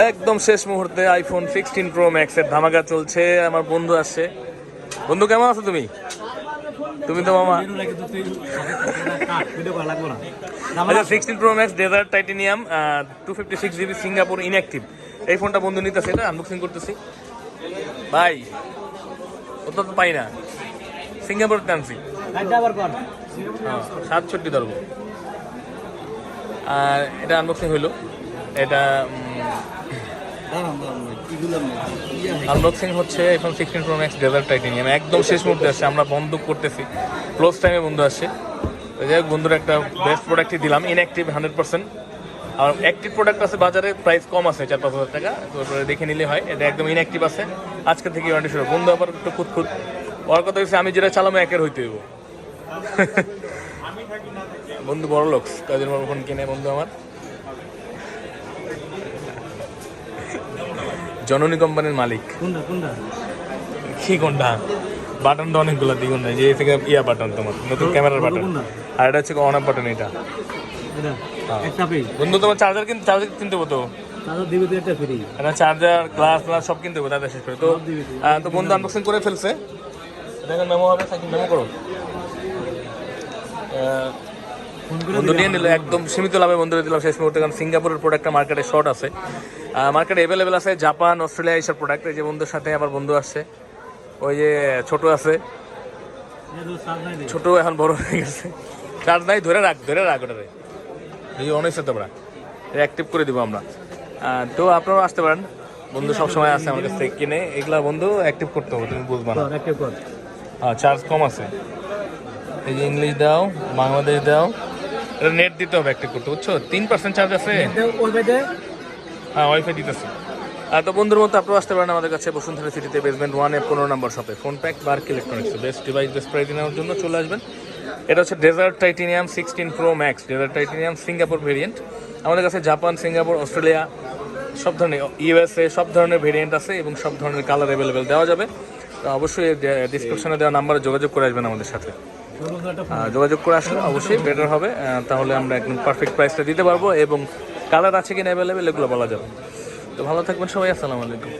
একদম শেষ মুহূর্তে আইফোন 16 প্রো ম্যাক্স এর ধামাকা চলছে। আমার বন্ধু আসছে। বন্ধু কেমন আছো তুমি? তুমি তো মামা আচ্ছা 16 pro max desert titanium 256 GB Singapore inactive এই ফোনটা বন্ধু নিতেছে, এটা আনবক্সিং করতেছি ভাই। ওটা তো পাই না, সিঙ্গাপুর টানছি 67 ধরবো। আর এটা আনবক্সিং হইলো, এটা আনবক্সিং হচ্ছে এখন 16 প্রো ম্যাক্স ডেজার্ট টাইটেনিয়াম একদম শেষ মুহূর্তে আসছে। আমরা বন্ধ করতেছি, ক্লোজ টাইমে বন্ধু আসছে। যাই হোক বন্ধুর একটা বেস্ট প্রোডাক্টই দিলাম, ইনঅ্যাক্টিভ 100%। আর অ্যাক্টিভ প্রোডাক্ট আছে বাজারে, প্রাইস কম আছে 4-5 হাজার টাকা, তারপরে দেখে নিলে হয়। এটা একদম ইনঅ্যাক্টিভ আছে, আজকে থেকে ওয়ারেন্টি শুরু। বন্ধু আবার একটু খুঁত ওর কথা হচ্ছে আমি যেটা চালামো একের হইতে হইব। বন্ধু বড় লোক, কাজের বড় ফোন কিনে বন্ধু আমার। জননী কোম্পানির মালিক। কি কোনটা? বাটন তো অনেকগুলো দ্বিগুণ নাই, যে থেকে ইয়া বাটন তোমার নতুন ক্যামেরার বাটন, আর এটা হচ্ছে অন অফ বাটন। এটা বন্ধু তোমার চার্জার কিনতে হতো, চার্জার গ্লাস সব কিনতে হবে তাদের শেষ করে। তো বন্ধু আনবক্সিং করে ফেলছে, দেখেন মেমো হবে, মেমো করো। বন্ধু নিয়ে নিল, একদম সীমিত লাভে বন্ধুরা দিলাম শেষ মুহূর্তে, কারণ সিঙ্গাপুরের প্রোডাক্টটা মার্কেটে শর্ট আছে, মার্কেটে অ্যাভেলেবেল আছে। জাপান, অস্ট্রেলিয়া এইসব প্রোডাক্ট। এই যে বন্ধুর সাথে আবার বন্ধু আসছে, ওই যে ছোট আছে, ছোট এখন বড় হয়ে গেছে, চার্জ নাই, ধরে রাখ ওটারে, এই অনেক তোমরা অ্যাক্টিভ করে দিব আমরা। তো আপনারাও আসতে পারেন, বন্ধু সবসময় আছে আমার কাছ থেকে কিনে। এগুলা বন্ধু অ্যাক্টিভ করতে হবে, তুমি বুঝবা না। হ্যাঁ চার্জ কম আছে, এই যে ইংলিশ দাও, বাংলাদেশ দাও, এটা নেট দিতে হবে অ্যাক্টিভ করতে, বুঝছো? 3% চার্জ আছে। হ্যাঁ ওয়াইফাই দিতেছে। তো বন্ধুর মতো আপনারা আসতে পারেন আমাদের কাছে, বসুন্ধরা সিটিতে বেসমেন্ট 1 15 নম্বর শপে। ফোন প্যাক বার্ক electronics, best device best price নেওয়ার জন্য চলে আসবেন। এটা হচ্ছে desert titanium 16 pro max, desert titanium Singapore variant. আমাদের কাছে জাপান, সিঙ্গাপুর, অস্ট্রেলিয়া সব ধরনের, ইউএসএ সব ধরনের ভেরিয়েন্ট আছে এবং সব ধরনের কালার অ্যাভেলেবেল দেওয়া যাবে। তো অবশ্যই ডিসক্রিপশনে দেওয়া নাম্বারে যোগাযোগ করে আসবেন আমাদের সাথে। যোগাযোগ করে আসলে অবশ্যই বেটার হবে, তাহলে আমরা একদম পারফেক্ট প্রাইসটা দিতে পারবো এবং কালার আছে কিনা অ্যাভেলেবেল এগুলো বলা যাবে। তো ভালো থাকবেন সবাই, আসসালামু আলাইকুম।